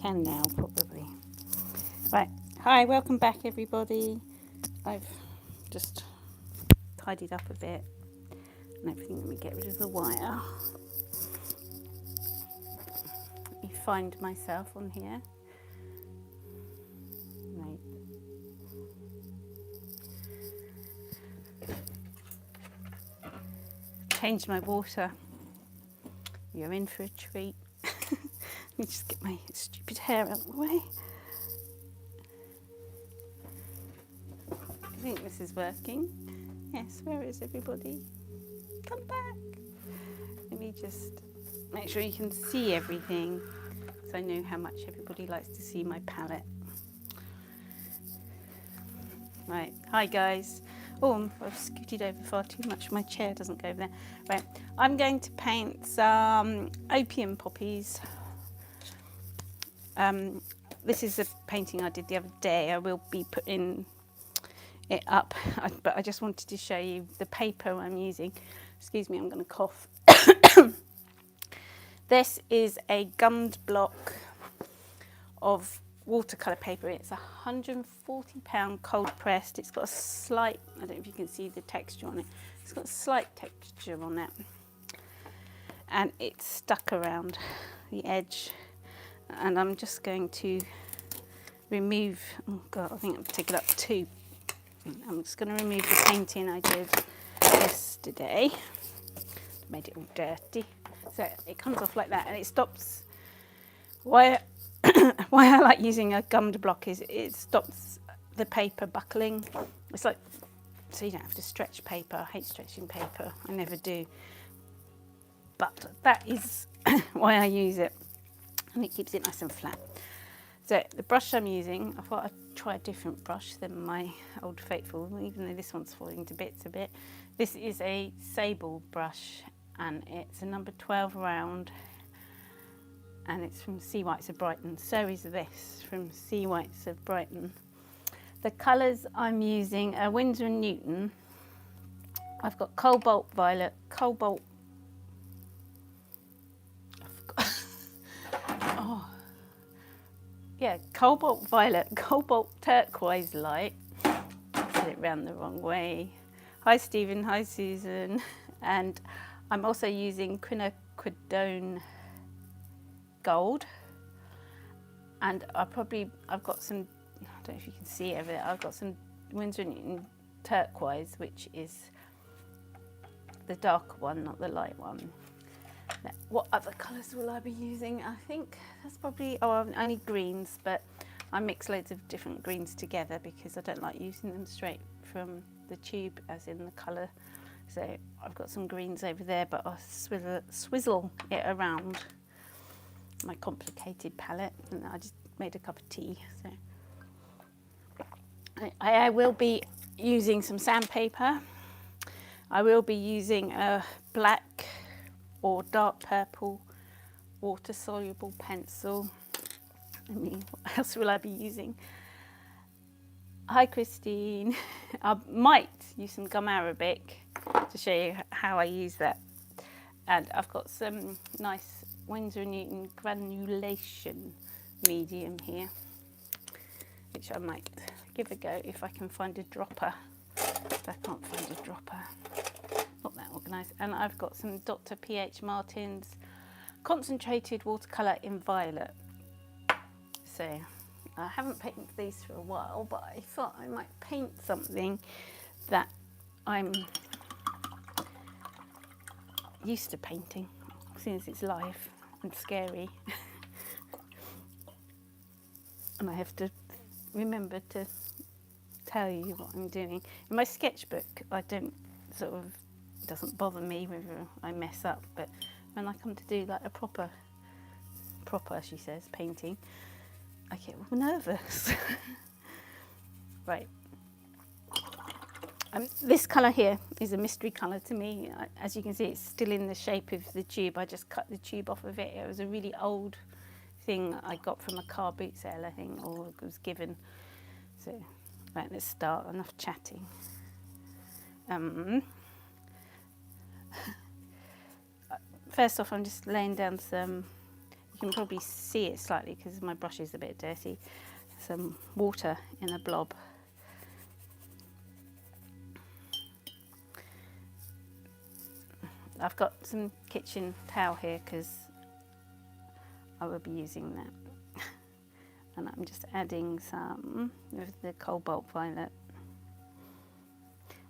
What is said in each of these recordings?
Can now, probably. Right, hi, welcome back everybody. I've just tidied up a bit and everything. Let me get rid of the wire. Let me find myself on here. Right. Changed my water. You're in for a treat. Let me just get my stupid hair out of the way. I think this is working. Yes, where is everybody? Come back. Let me just make sure you can see everything, so I know how much everybody likes to see my palette. Right, hi guys. Oh, I've scooted over far too much. My chair doesn't go over there. Right, I'm going to paint some opium poppies. This is a painting I did the other day. I will be putting it up, but I just wanted to show you the paper I'm using. Excuse me, I'm going to cough. This is a gummed block of watercolour paper. It's £140 cold pressed. It's got a slight, I don't know if you can see the texture on it. It's got a slight texture on it. And it's stuck around the edge. And I'm just going to remove, oh God, I think I've taken up two. I'm just going to remove the painting I did yesterday. Made it all dirty. So it comes off like that and it stops. Why I like using a gummed block is it stops the paper buckling. It's like, so you don't have to stretch paper. I hate stretching paper. I never do. But that is why I use it. And it keeps it nice and flat. So the brush I'm using, I thought I'd try a different brush than my old faithful, even though this one's falling to bits a bit. This is a sable brush and it's a number 12 round and it's from Sea Whites of Brighton. So is this from Sea Whites of Brighton. The colours I'm using are Winsor & Newton. I've got cobalt violet, cobalt, cobalt violet, cobalt turquoise light. Put it round the wrong way. Hi Stephen, hi Susan. And I'm also using quinacridone gold. And I've got some, I don't know if you can see over there, I've got some Winsor & Newton turquoise, which is the darker one, not the light one. Now, what other colours will I be using? I think that's probably, only greens, but I mix loads of different greens together because I don't like using them straight from the tube as in the colour. So I've got some greens over there, but I'll swizzle it around my complicated palette, and I just made a cup of tea. So I will be using some sandpaper. I will be using a black or dark purple water soluble pencil. What else will I be using? Hi Christine. I might use some gum arabic to show you how I use that. And I've got some nice Winsor & Newton granulation medium here, which I might give a go if I can find a dropper. But I can't find a dropper. Not that organised. And I've got some Dr. P.H. Martin's concentrated watercolour in violet. So I haven't painted these for a while, but I thought I might paint something that I'm used to painting, since it's live and scary. And I have to remember to tell you what I'm doing. In my sketchbook, I don't it doesn't bother me whether I mess up, but when I come to do like a proper, she says, painting, I get nervous. Right. This colour here is a mystery colour to me. As you can see, it's still in the shape of the tube. I just cut the tube off of it. It was a really old thing I got from a car boot sale, I think, or it was given. So, right, let's start. Enough chatting. First off, I'm just laying down some, you You can probably see it slightly because my brush is a bit dirty. Some water in a blob. I've got some kitchen towel here because I will be using that. And I'm just adding some of the cobalt violet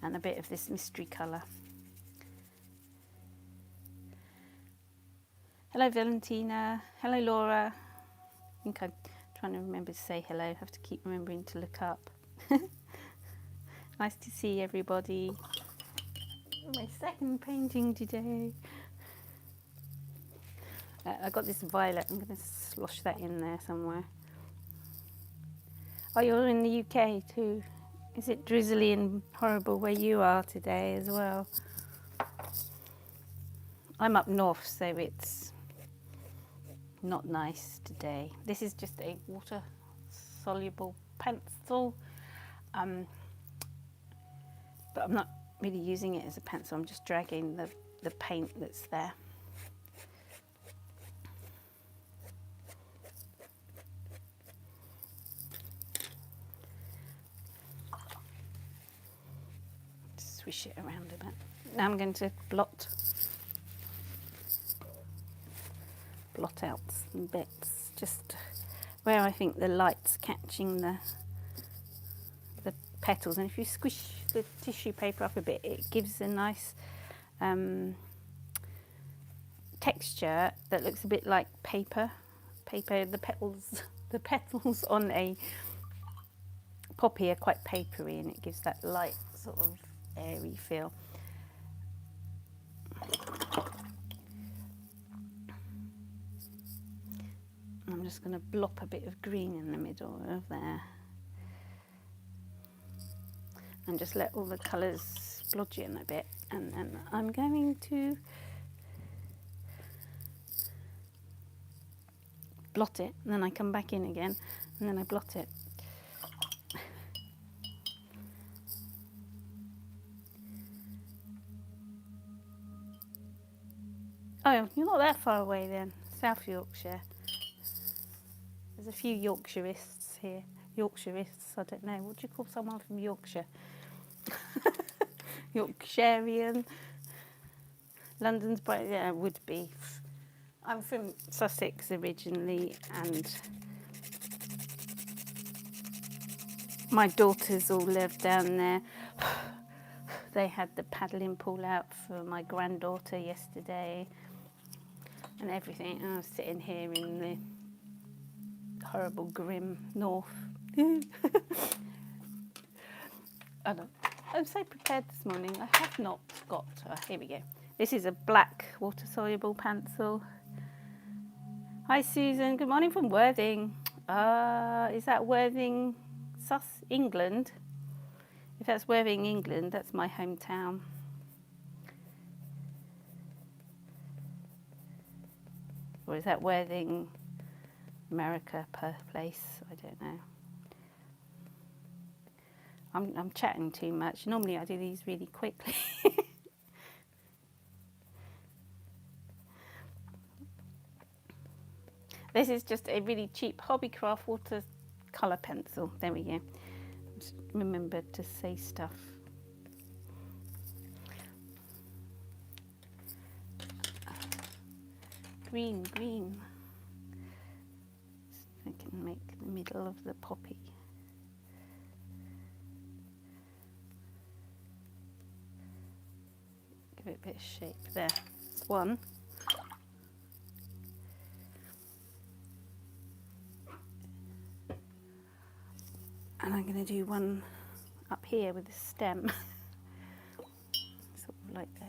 and a bit of this mystery colour. Hello Valentina, hello Laura. I think I'm trying to remember to say hello, I have to keep remembering to look up. Nice to see everybody. My second painting today. I got this violet, I'm going to slosh that in there somewhere. Oh, you're in the UK too. Is it drizzly and horrible where you are today as well? I'm up north, so it's not nice today. This is just a water soluble pencil, but I'm not really using it as a pencil. I'm just dragging the paint that's there. Swish it around a bit. Now I'm going to blot out some bits, just where I think the light's catching the petals. And if you squish the tissue paper up a bit, it gives a nice texture that looks a bit like paper. The petals on a poppy are quite papery, and it gives that light sort of airy feel. I'm just going to blop a bit of green in the middle of there and just let all the colours splodge in a bit, and then I'm going to blot it, and then I come back in again and then I blot it. Oh, you're not that far away then, South Yorkshire. There's a few Yorkshirists here. Yorkshirists, I don't know. What do you call someone from Yorkshire? Yorkshirean. London's bright, yeah, it would be. I'm from Sussex originally, and my daughters all live down there. They had the paddling pool out for my granddaughter yesterday and everything. And I was sitting here in the horrible, grim north. I'm so prepared this morning. I have not got... here we go. This is a black water-soluble pencil. Hi, Susan. Good morning from Worthing. Is that Worthing, England? If that's Worthing, England, that's my hometown. Or is that Worthing, America, Perth place? I don't know. I'm chatting too much. Normally I do these really quickly. This is just a really cheap Hobbycraft watercolour pencil. There we go. Just remember to say stuff. Green, green. So I can make the middle of the poppy. Give it a bit of shape there. That's one. And I'm going to do one up here with the stem, sort of like this.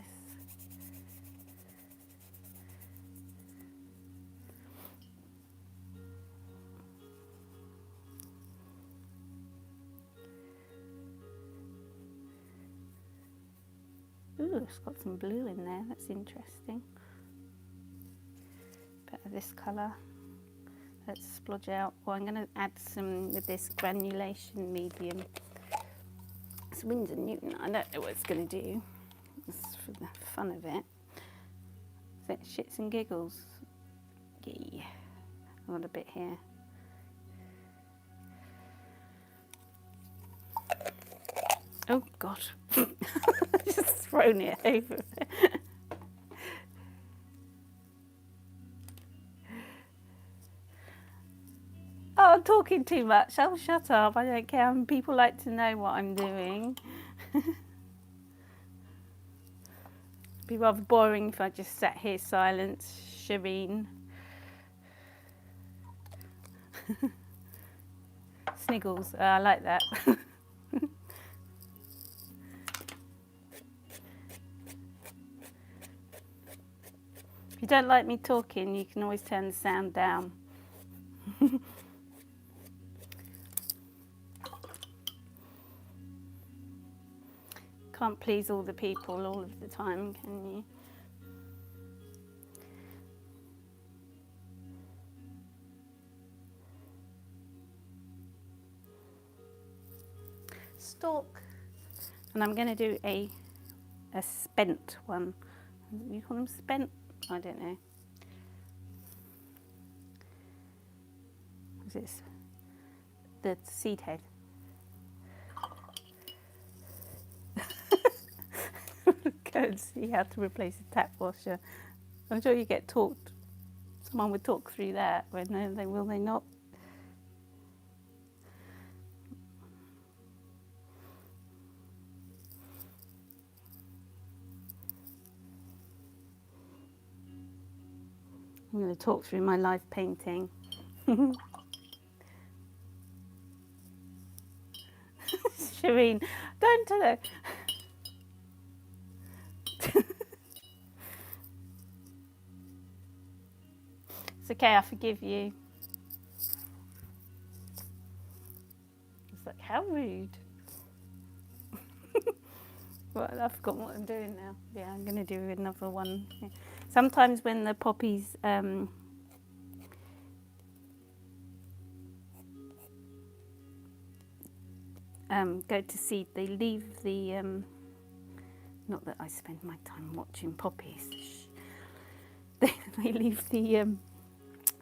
Ooh, it's got some blue in there, that's interesting. Bit of this colour. Let's splodge out. Well, I'm going to add some with this granulation medium. It's Winsor Newton. I don't know what it's going to do. It's for the fun of it. Is it shits and giggles? Yeah. got a bit here. Oh God, just thrown it over. Oh, I'm talking too much. Oh, shut up. I don't care. People like to know what I'm doing. It'd be rather boring if I just sat here silent, Shireen. Sniggles. I like that. If you don't like me talking, you can always turn the sound down. Can't please all the people all of the time, can you? Stalk. And I'm going to do a spent one. You call them spent? I don't know. What's this? The seed head. Go and see how to replace a tap washer. I'm sure you get taught. Someone would talk through that. When they will they not? I'm going to talk through my live painting. Shireen, don't tell her. It's okay, I forgive you. It's like, how rude. Well, I've forgotten what I'm doing now. Yeah, I'm going to do another one. Yeah. Sometimes when the poppies go to seed, they leave the, not that I spend my time watching poppies, they leave the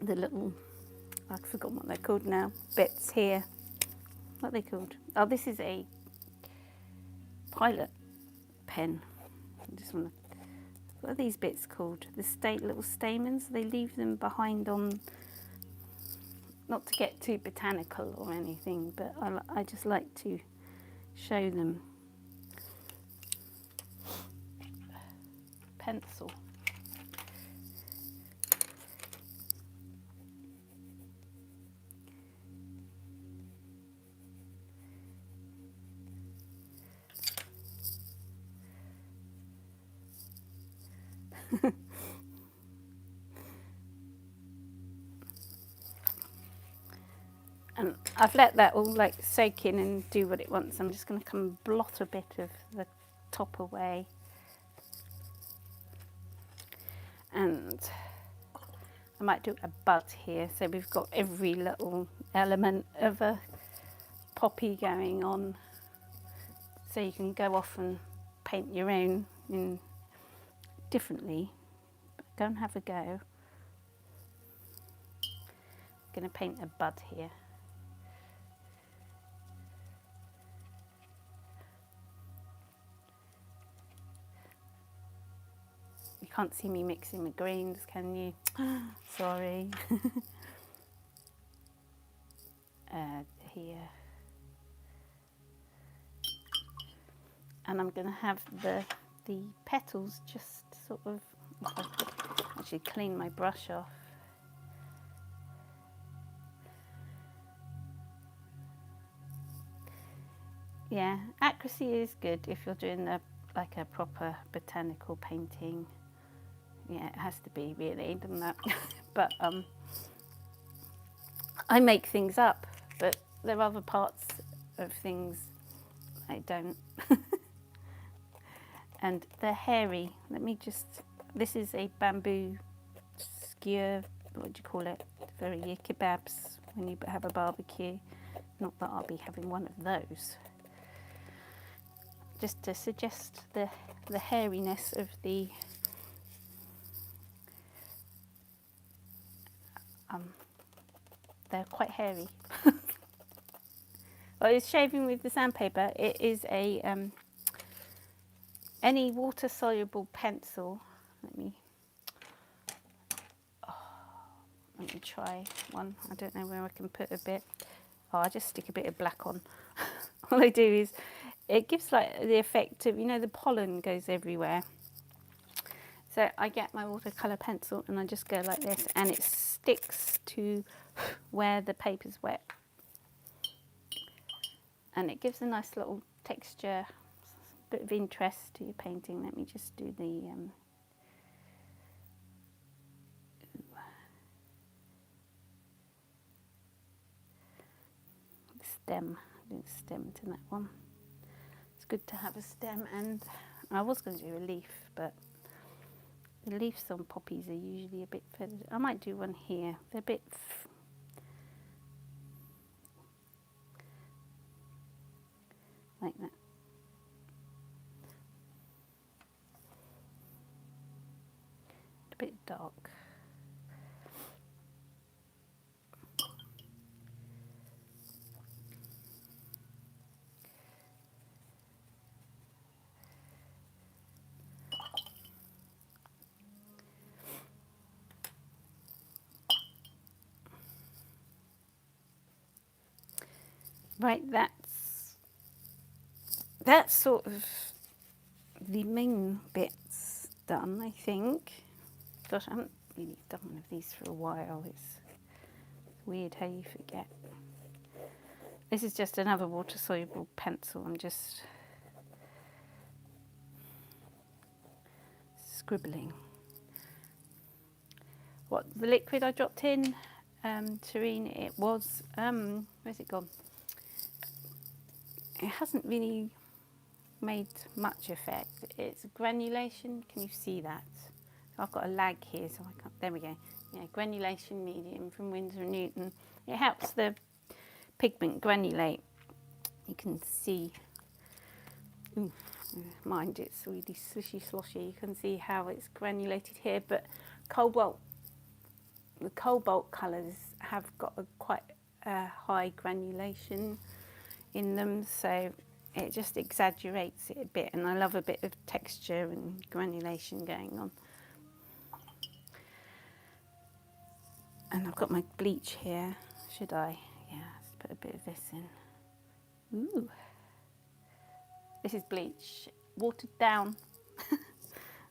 little, I've forgotten what they're called now, bits here. What are they called? Oh, this is a pilot pen. I just want to, what are these bits called? The little stamens, they leave them behind on, not to get too botanical or anything, but I just like to show them. Pencil. And I've let that all like soak in and do what it wants. I'm just going to come and blot a bit of the top away. And I might do a bud here, so we've got every little element of a poppy going on. So you can go off and paint your own in differently. But go and have a go. I'm going to paint a bud here. You can't see me mixing the greens, can you? Sorry. Here. And I'm going to have the petals just sort of, if I could actually clean my brush off. Yeah, accuracy is good if you're doing like a proper botanical painting. Yeah, it has to be really, doesn't that? But I make things up, but there are other parts of things I don't. And they're hairy. Let me just, this is a bamboo skewer, what do you call it? For your kebabs when you have a barbecue. Not that I'll be having one of those. Just to suggest the hairiness of the they're quite hairy. Well, it's shaving with the sandpaper. It is a any water soluble pencil. Let me try one. I don't know where I can put a bit. Oh, I just stick a bit of black on. All I do is, it gives like the effect of, you know, the pollen goes everywhere. So I get my watercolour pencil and I just go like this, and it sticks to where the paper's wet. And it gives a nice little texture, bit of interest to your painting. Let me just do the stem. Do the stem to that one. It's good to have a stem, and I was going to do a leaf, but the leaves on poppies are usually a bit feathered. I might do one here. They're a bit like that. A bit dark. Right, that's sort of the main bits done, I think. Gosh, I haven't really done one of these for a while. It's weird how you forget. This is just another water soluble pencil. I'm just scribbling. What, the liquid I dropped in, Terrine, it was, where's it gone? It hasn't really made much effect. It's granulation. Can you see that? I've got a lag here, so I can't. There we go. Yeah, granulation medium from Winsor & Newton. It helps the pigment granulate. You can see. Ooh, mind, it's really swishy sloshy. You can see how it's granulated here, but the cobalt colours have got a quite high granulation in them, so it just exaggerates it a bit, and I love a bit of texture and granulation going on. And I've got my bleach here. Should I? Yeah, let's put a bit of this in. Ooh. This is bleach, watered down.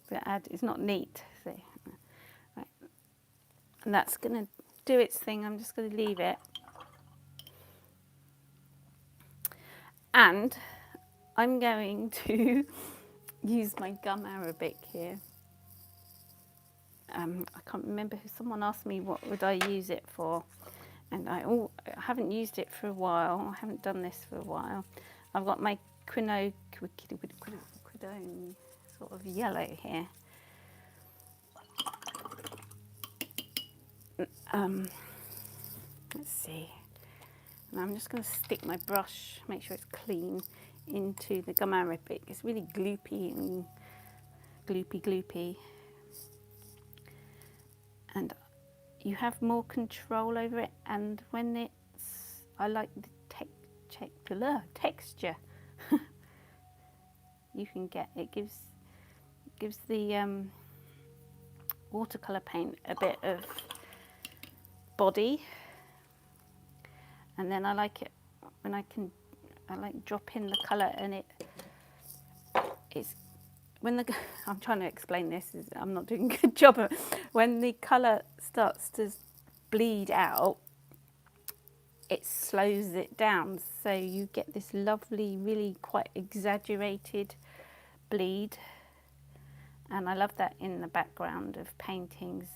But it's not neat. So, right. And that's going to do its thing. I'm just going to leave it. And I'm going to use my gum arabic here. I can't remember who. Someone asked me what would I use it for, and I haven't used it for a while. I haven't done this for a while. I've got my quinone sort of yellow here. Let's see. And I'm just going to stick my brush, make sure it's clean, into the gum arabic. It's really gloopy and gloopy. And you have more control over it. And when it's, I like the texture you can get. It gives the watercolour paint a bit of body. And then I like it when I like drop in the colour, and it's when I'm trying to explain this, I'm not doing a good job of it. When the colour starts to bleed out, it slows it down, so you get this lovely, really quite exaggerated bleed. And I love that in the background of paintings,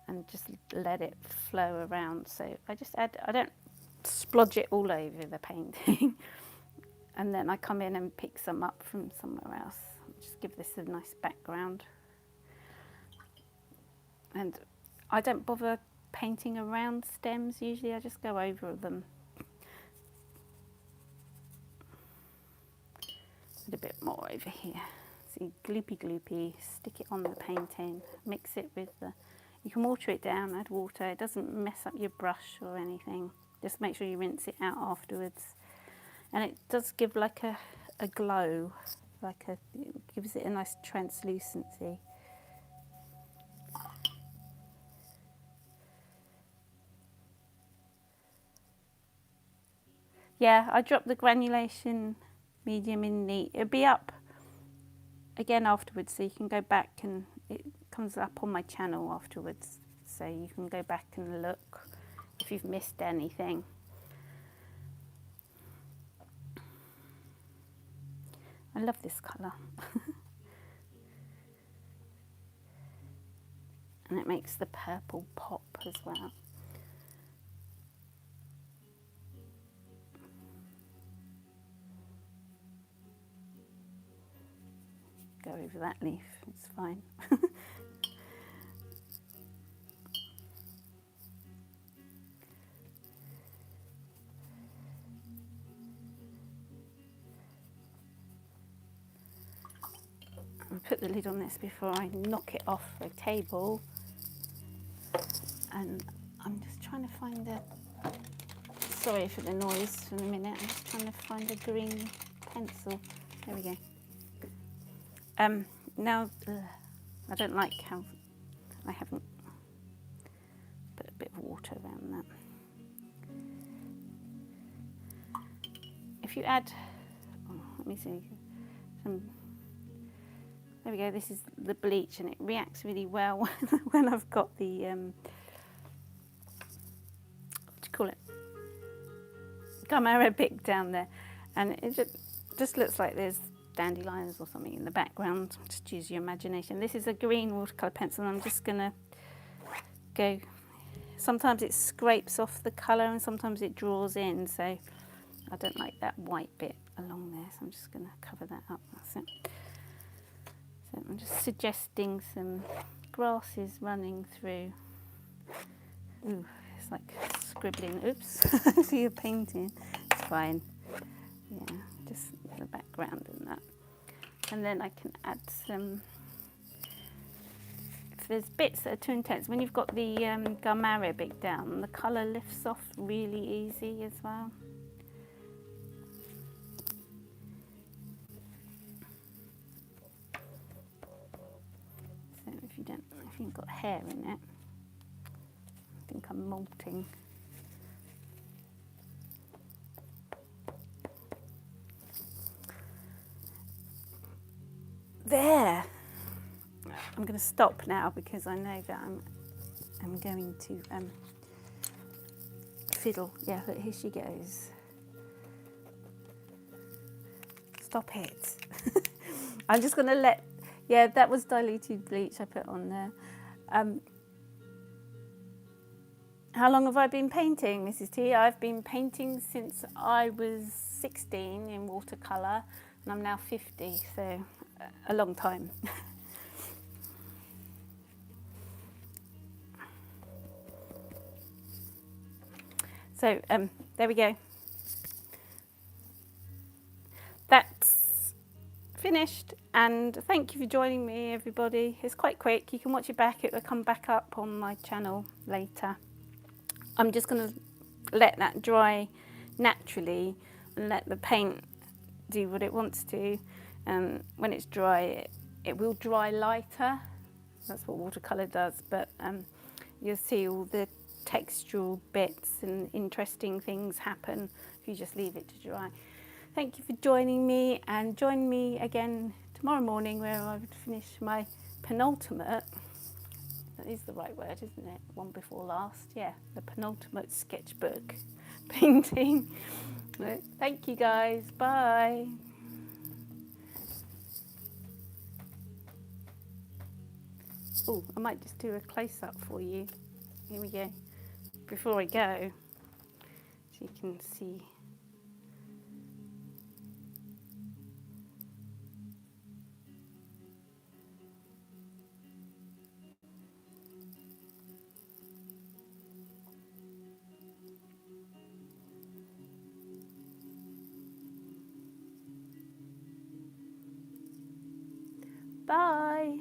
and just let it flow around. So I just add, I don't splodge it all over the painting. And then I come in and pick some up from somewhere else. Just give this a nice background. And I don't bother painting around stems usually, I just go over them. A bit more over here. See, gloopy, stick it on the painting, mix it with the, You can water it down, add water. It doesn't mess up your brush or anything. Just make sure you rinse it out afterwards. And it does give like a glow, it gives it a nice translucency. Yeah, I dropped the granulation medium in neat. It'll be up again afterwards, so you can go back, and it comes up on my channel afterwards, so you can go back and look if you've missed anything. I love this colour. And it makes the purple pop as well. Go over that leaf, it's fine. I'll put the lid on this before I knock it off the table. And I'm just trying to find sorry for the noise for a minute, I'm just trying to find a green pencil. There we go. Now, I don't like how I haven't put a bit of water around that. If you add, let me see, there we go, this is the bleach, and it reacts really well when I've got the, what do you call it, gum arabic down there, and it just looks like there's dandelions or something in the background. Just use your imagination. This is a green watercolour pencil, and I'm just gonna go, sometimes it scrapes off the colour and sometimes it draws in, so I don't like that white bit along there, so I'm just gonna cover that up. That's it. So I'm just suggesting some grasses running through. Ooh, it's like scribbling. Oops, I see you're painting. It's fine. Yeah, just the background and that. And then I can add some, if there's bits that are too intense, when you've got the gum arabic down, the colour lifts off really easy as well. So if you've got hair in it, I think I'm molting. There. I'm going to stop now because I know that I'm going to fiddle. Yeah, but here she goes. Stop it. I'm just going to let, yeah, that was diluted bleach I put on there. How long have I been painting, Mrs. T? I've been painting since I was 16 in watercolour, and I'm now 50, so a long time. So there we go. That's finished, and thank you for joining me, everybody. It's quite quick. You can watch it back. It will come back up on my channel later. I'm just going to let that dry naturally and let the paint do what it wants to. When it's dry, it will dry lighter. That's what watercolour does, but you'll see all the textural bits and interesting things happen if you just leave it to dry. Thank you for joining me, and join me again tomorrow morning where I would finish my penultimate, that is the right word, isn't it? One before last, yeah, the penultimate sketchbook painting. Thank you guys, bye. Oh, I might just do a close-up for you. Here we go. Before I go, so you can see. Bye.